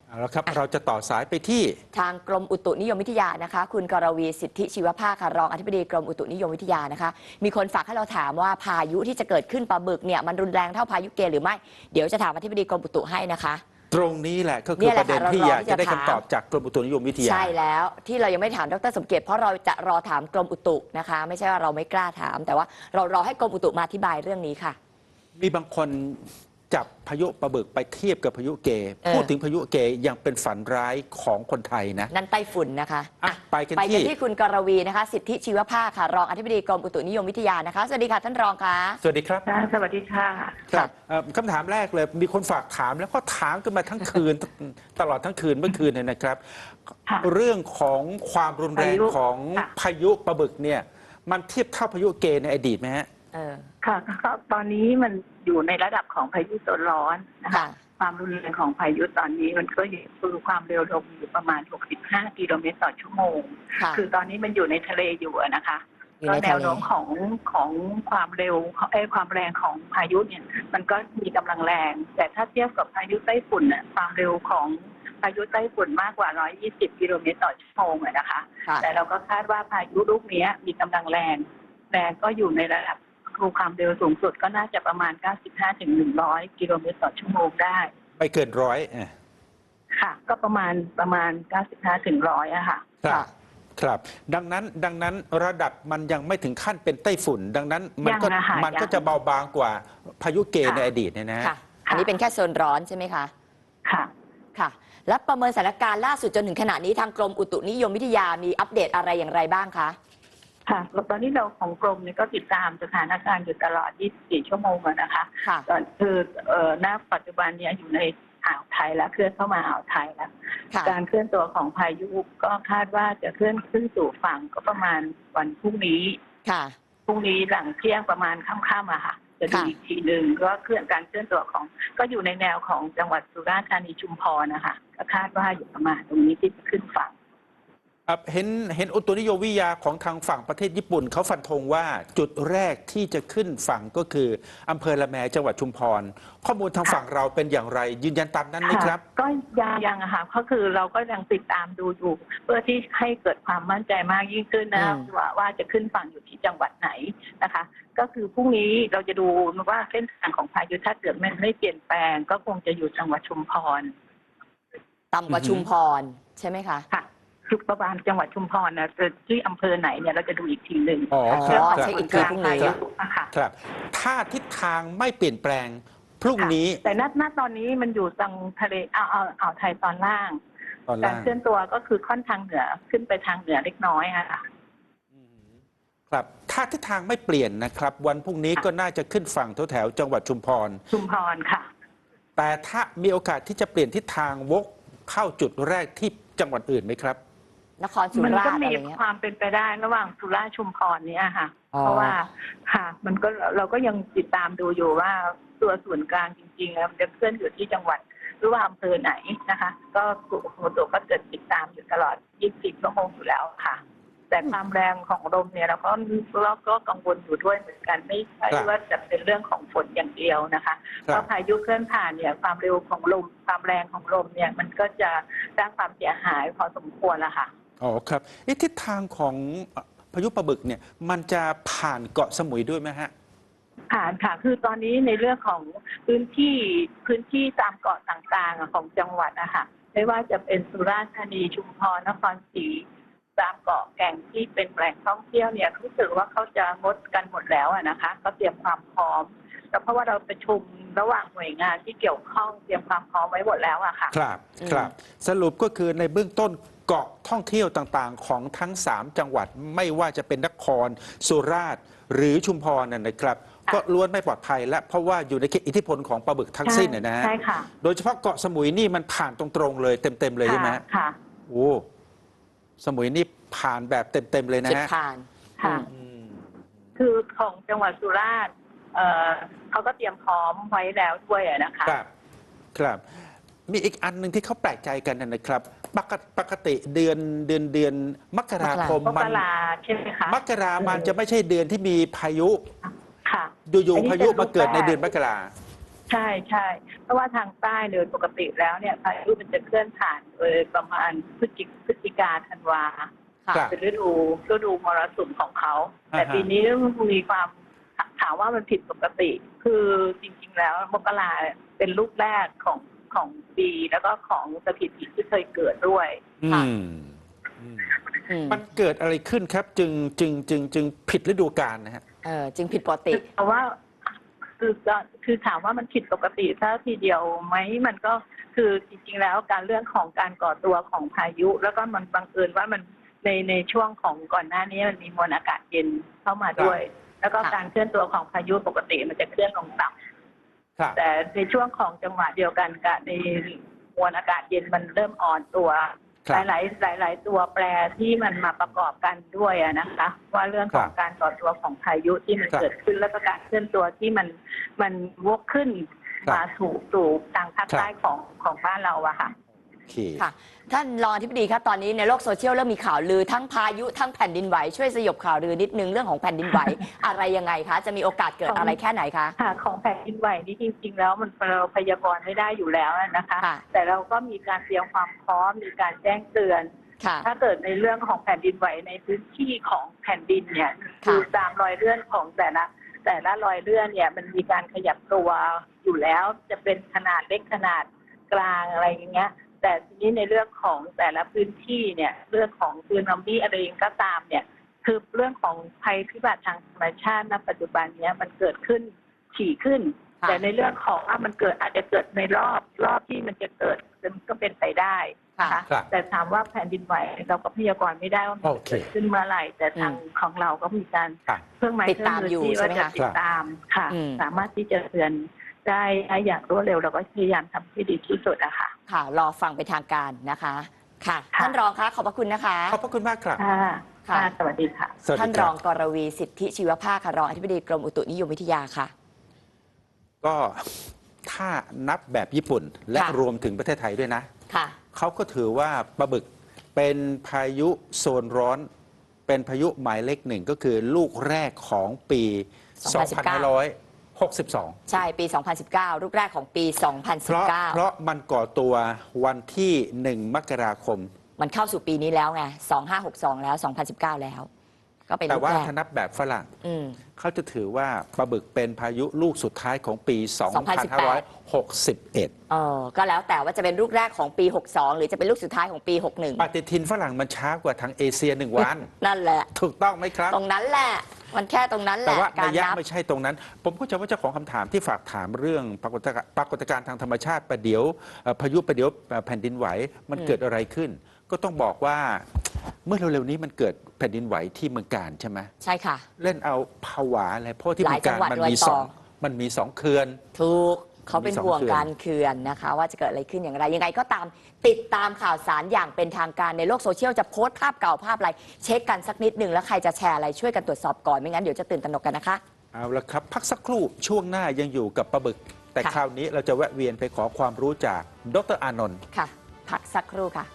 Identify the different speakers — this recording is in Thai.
Speaker 1: เอาละครับเราจะต่อสายไปที่
Speaker 2: ทางกรมอุตุนิยมวิทยานะคะคุณกรวีสิทธิชีวภาคค่ะรองอธิบดีกรมอุตุนิยมวิทยานะคะมีคนฝากให้เราถามว่าพายุที่จะเกิดขึ้นปลาบึกเนี่ยมันรุนแรงเท่าพายุเกหรือไม่เดี๋ยวจะถามอธิบดีกรมอุตุให้นะคะ
Speaker 1: ตรงนี้แหละก็คือประเด็นที่อยากจะได้คำตอบจากกรมอุตุนิยมวิทยา
Speaker 2: ใช่แล้วที่เรายังไม่ถามดร.สมเกียรติเพราะเราจะรอถามกรมอุตุนะคะไม่ใช่ว่าเราไม่กล้าถามแต่ว่าเรารอให้กรมอุตุมาอธิบายเรื่องนี้ค่ะ
Speaker 1: มีบางคนจับพายุปลาบึกไปเทียบกับพายุเกพูดถึงพายุเกยังเป็นฝันร้ายของคนไทยนะ
Speaker 2: นั่นไต้ฝุ่นนะคะ
Speaker 1: ไปกัน
Speaker 2: ที่คุณกรวีนะคะสิทธิชีวภาคค่ะรองอธิบดีกรมอุตุนิยมวิทยานะคะสวัสดีค่ะท่านรองค่ะ
Speaker 1: สวัสดีครับ
Speaker 3: สวัสดีค่ะ
Speaker 1: ครับคำถามแรกเลยมีคนฝากถามแล้วก็ถามกันมาทั้งคืนตลอดทั้งคืนเมื่อคืนเนี่ยนะครับเรื่องของความรุนแรงของพายุปลาบึกเนี่ยมันเทียบเท่าพายุเกในอดีตไหมฮะ
Speaker 3: ค่ะตอนนี้มันอยู่ในระดับของพายุโซนร้อนนะคะความรุนแรงของพายุตอนนี้มันก็อยู่ความเร็วลมอยู่ประมาณ65 กิโลเมตรต่อชั่วโมงคือตอนนี้มันอยู่ในทะเลอยู่นะคะก็แนวโน้มของความเร็วความแรงของพายุเนี่ยมันก็มีกำลังแรงแต่ถ้าเทียบกับพายุไต้ฝุ่นเนี่ยความเร็วของพายุไต้ฝุ่นมากกว่า120 กิโลเมตรต่อชั่วโมงนะคะแต่เราก็คาดว่าพายุลูกนี้มีกำลังแรงก็อยู่ในระดับความเร็วสูงสุดก็น่าจะประมาณ95 ถึง 100 กิโลเมตรต่อชั่วโมงได้
Speaker 1: ไม่เกิน100
Speaker 3: ค่ะก็ประมาณ95 ถึง 100อะค่ะ
Speaker 1: ครับดังนั้นระดับมันยังไม่ถึงขั้นเป็นไต้ฝุ่นดังนั้นมันก็จะเบาบางกว่าพายุเกในอดีตเนี่ยนะ
Speaker 2: อันนี้เป็นแค่โซนร้อนใช่ไหมคะค่ะและประเมินสถานการณ์ล่าสุดจนถึงขณะนี้ทางกรมอุตุนิยมวิทยามีอัปเดตอะไรอย่างไรบ้างคะ
Speaker 3: ค่ะตอนนี้เราของกรมนี่ก็ติดตามสถานการณ์อยู่ตลอด24 ชั่วโมงนะคะคือณปัจจุบันเนี่ยอยู่ในอ่าวไทยแล้วเคลื่อนเข้ามาอ่าวไทยแล้วการเคลื่อนตัวของพายุก็คาดว่าจะเคลื่อนขึ้นสู่ฝั่งก็ประมาณวันพรุ่งนี้พรุ่งนี้หลังเที่ยงประมาณค่ำๆอะค่ะจะดูอีกทีหนึ่งก็การเคลื่อนตัวของก็อยู่ในแนวของจังหวัดสุราษฎร์ธานีชุมพรนะคะก็คาดว่าอยู่ประมาณตรงนี้ที่จะขึ้นฝั่ง
Speaker 1: เห็นอุตุนิยมวิทยาของทางฝั่งประเทศญี่ปุ่นเขาฟันธงว่าจุดแรกที่จะขึ้นฝั่งก็คืออำเภอละแมจังหวัดชุมพรข้อมูลทางฝั่งเราเป็นอย่างไรยืนยันตามนั้นไหมครับ
Speaker 3: ก็ยังอะค่ะก็คือเราก็ยังติดตามดูอยู่เพื่อที่ให้เกิดความมั่นใจมากยิ่งขึ้นนะว่าจะขึ้นฝั่งอยู่ที่จังหวัดไหนนะคะก็คือพรุ่งนี้เราจะดูว่าเส้นทางของพายุถ้าเกิดมันไม่เปลี่ยนแปลงก็คงจะอยู่จังหวัดชุมพร
Speaker 2: ต่ำกว่าชุมพรใช่ไหมคะ
Speaker 3: ค่ะคือประมาณจังหวัดชุมพรนะที่อำเภอไหนเนี่ยเราจะดูอีกทีหนึ่ง
Speaker 2: ใช่อีกทีพรุ่งนี้
Speaker 1: ครับถ้าทิศทางไม่เปลี่ยนแปลงพรุ่งนี้
Speaker 3: แต่ณตอนนี้มันอยู่ทางทะเลอ่าวไทยตอนล่างการเคลื่อนตัวก็คือค่อนทางเหนือขึ้นไปทางเหนือเล็กน้อยค่ะ
Speaker 1: ครับถ้าทิศทางไม่เปลี่ยนนะครับวันพรุ่งนี้ก็น่าจะขึ้นฝั่งแถวจังหวัดชุมพร
Speaker 3: ค่ะ
Speaker 1: แต่ถ้ามีโอกาสที่จะเปลี่ยนทิศทางวกเข้าจุดแรกที่จังหวัดอื่นไหมครับ
Speaker 2: นครสุราษฎร์อะไร
Speaker 3: เงี้ยมันก็มีความเป็นไปได้ระหว่างสุราษฎร์ชุมพรเนี่ยค่ะเพราะว่าค่ะมันก็เราก็ยังติดตามดูอยู่ว่าตัวส่วนกลางจริงๆแล้วมันจะเคลื่อนอยู่ที่จังหวัดหรือว่าอำเภอไหนนะคะก็กรมอุตุก็จะติดตามอยู่ตลอด24 ชั่วโมงอยู่แล้วค่ะแต่ความแรงของลมเนี่ยเราก็กังวลอยู่ด้วยเหมือนกันไม่ใช่ว่าจะเป็นเรื่องของฝนอย่างเดียวนะคะเพราะพายุเคลื่อนผ่านเนี่ยความเร็วของลมความแรงของลมเนี่ยมันก็จะสร้างความเสียหายพอสมควรละค่ะ
Speaker 1: อ๋อครับทิศทางของพายุปลาบึกเนี่ยมันจะผ่านเกาะสมุยด้วยไหมฮะ
Speaker 3: ผ่านค่ะคือตอนนี้ในเรื่องของพื้นที่ตามเกาะต่างๆของจังหวัดนะคะไม่ว่าจะเป็นสุราษฎร์ธานีชุมพรนครศรีตามเกาะแก่งที่เป็นแหล่งท่องเที่ยวเนี่ยรู้สึกว่าเขาจะงดกันหมดแล้วนะคะเขาเตรียมความพร้อมแต่เพราะว่าเราประชุมระหว่างหน่วยงานที่เกี่ยวข้องเตรียมความพร้อมไว้หมดแล้วอะค่ะ
Speaker 1: ครับสรุปก็คือในเบื้องต้นเกาะท่องเที่ยวต่างๆของทั้ง3จังหวัดไม่ว่าจะเป็นนครสุราษฎร์หรือชุมพรนะครับก็ล้วนไม่ปลอดภัยและเพราะว่าอยู่ในเขตอิทธิพลของปลาบึกทั้งสิ้นนะฮะ
Speaker 3: ใช่ค่ะ
Speaker 1: โดยเฉพาะเกาะสมุยนี่มันผ่านตรงๆเลยเต็มๆเลยใช่ไหม
Speaker 3: ค่ะ
Speaker 1: โอ้สมุยนี่ผ่านแบบเต็มๆเลยนะฮะ
Speaker 2: ผ่าน
Speaker 3: ค่ะคือของจังหวัดสุราษฎร์เขาก็เตรียมพร้อมไว้แล้วด้วยนะคะ
Speaker 1: ครับมีอีกอันหนึ่งที่เขาแปลกใจกันนะครับปกติเดือนมกราคมมัน
Speaker 3: ใช่ไหมคะ
Speaker 1: มกรามันจะไม่ใช่เดือนที่มีพายุ
Speaker 3: ค่ะ
Speaker 1: อยู่ๆพายุมาเกิดในเดือนมกรา
Speaker 3: ใช่ใช่เพราะว่าทางใต้โดยปกติแล้วเนี่ยพายุมันจะเคลื่อนผ่านโดยประมาณพฤศจิกาธันวา
Speaker 2: ค่ะ
Speaker 1: ครับ
Speaker 3: เป็นฤดูมรสุมของเขา แต่ปีนี้มีความถามว่ามันผิดปกติ คือจริงๆแล้วมกราเป็นลูกแรกของปีแล้วก็ของสถิติที่เคยเกิดด้วย
Speaker 2: ค่ะ
Speaker 1: มันเกิดอะไรขึ้นครับจึงผิดฤดูกาลนะฮะ
Speaker 2: จึงผิดปกติ
Speaker 3: เพราะว่าคือถามว่ามันผิดปกติถ้าทีเดียวไหมมันก็คือจริงๆแล้วเรื่องของการก่อตัวของพายุ แล้วก็มันบังเอิญว่ามันในช่วงของก่อนหน้านี้มันมีมวลอากาศเย็นเข้ามาด้วย แล้วก็การเคลื่อนตัวของพายุปกติมันจะเคลื่อนลงต่ำแต่ในช่วงของจังหวะเดียวกันกับในมวลอากาศเย็นมันเริ่มอ่อนตัวหลายตัวแปรที่มันมาประกอบกันด้วยนะคะว่าเรื่องของการก่อตัวของพายุที่มันเกิดขึ้นแล้วก็การเคลื่อนตัวที่มันวกขึ้นมาสู่ทางภาคใต้ของบ้านเราอะค่ะ
Speaker 2: ค่ะท่านรองอธิบดีครับตอนนี้ในโลกโซเชียลเริ่มมีข่าวลือทั้งพายุทั้งแผ่นดินไหวช่วยสยบข่าวลือนิดนึงเรื่องของแผ่นดินไหว อะไรยังไงคะจะมีโอกาสเกิดอะไรแค่ไหนคะ
Speaker 3: ค่ะของแผ่นดินไหวนี่จริงๆแล้วเราพยากรณ์ไม่ได้อยู่แล้วนะคะแต่เราก็มีการเตรียมความพร้อมมีการแจ้งเตือนถ้าเกิดในเรื่องของแผ่นดินไหวในพื้นที่ของแผ่นดินเนี่ยคือตามรอยเลื่อนของแต่ละรอยเลื่อนเนี่ยมันมีการขยับตัวอยู่แล้วจะเป็นขนาดเล็กขนาดกลางอะไรอย่างเงี้ยแต่ทีนี้ในเรื่องของแต่ละพื้นที่เนี่ยเรื่องของสึนามิอะไรก็ตามเนี่ยคือเรื่องของภัยพิบัติทางธรรมชาติณปัจจุบันเนี้ยมันเกิดขึ้นถี่ขึ้นแต่ในเรื่องของว่ามันอาจจะเกิดในรอบที่มันจะเกิดก็เป็นไปได้นะคะแต่ถามว่าแผ่นดินไหวเราก็พยากรณ์ไม่ได้ว่ามันจะเกิดขึ้นเมื่อไหร่แต่ทางของเราก็มีการเครื่องไม้เครื่องมือที่ว่าจะติดตามค่ะสามารถที่จะเตือนได้อย่างรวดเร็วเราก็พยายามทำให้ดีที่สุดอะค่ะ
Speaker 2: ค่ะรอฟังเป็นทางการนะคะค่ะท่านรองคะขอบพระคุณนะคะ
Speaker 1: ขอบพระคุณมากครับ
Speaker 3: ค่ะสวัสดีค่ะ
Speaker 2: ท่านรองกรวีสิทธิชีวภาคค่ะรองอธิบดีกรมอุตุนิยมวิทยาค่ะ
Speaker 1: ก็ถ้านับแบบญี่ปุ่นและรวมถึงประเทศไทยด้วยนะเขาก็ถือว่าปลาบึกเป็นพายุโซนร้อนเป็นพายุหมายเลขหนึ่งก็คือลูกแรกของปี 2562
Speaker 2: ใช่ปี 2019 ลูกแรกของปี 2019
Speaker 1: เพราะมันก่อตัววันที่ 1 มกราคม
Speaker 2: มันเข้าสู่ปีนี้แล้วไง 2562 แล้ว 2019 แล้วก็เป็น
Speaker 1: แต่ว่าถ้านับแบบฝรั่งเขาจะถือว่าปลาบึกเป็นพายุลูกสุดท้ายของปี 2561
Speaker 2: ก็แล้วแต่ว่าจะเป็นลูกแรกของปี 62 หรือจะเป็นลูกสุดท้ายของปี 61
Speaker 1: ปฏิทินฝรั่งมันช้ากว่าทางเอเชีย1 วัน
Speaker 2: นั่นแหละ
Speaker 1: ถูกต้องไหมครับ
Speaker 2: ตรงนั้นแหละมันแค่ตรงนั้นแหละ
Speaker 1: แต่ว่านัยยะไม่ใช่ตรงนั้นผมเข้าใจว่าเจ้าของคำถามที่ฝากถามเรื่องปรากฏการณ์ทางธรรมชาติประเดี๋ยวพายุประเดี๋ยวแผ่นดินไหวมันเกิดอะไรขึ้นก็ต้องบอกว่าเมื่อเร็วๆนี้มันเกิดแผ่นดินไหวที่เมืองกาญใช่ไหม
Speaker 2: ใช่ค่ะ
Speaker 1: เล่นเอาผวาอะไรเพราะที่เมืองกาญมันมีสองเขื่อน
Speaker 2: ถูกเขาเป็นห่วงการเขื่อนนะคะว่าจะเกิดอะไรขึ้นอย่างไรยังไงก็ตามติดตามข่าวสารอย่างเป็นทางการในโลกโซเชียลจะโพสต์ภาพเก่าภาพอะไรเช็คกันสักนิดหนึ่งแล้วใครจะแชร์อะไรช่วยกันตรวจสอบก่อนไม่งั้นเดี๋ยวจะตื่นตระหนกกันนะคะ
Speaker 1: เอาละครับพักสักครู่ช่วงหน้ายังอยู่กับปลาบึกแต่คราวนี้เราจะแวะเวียนไปขอความรู้จากดร.อานนท์
Speaker 2: ค่ะพักสักครู่ค่ะ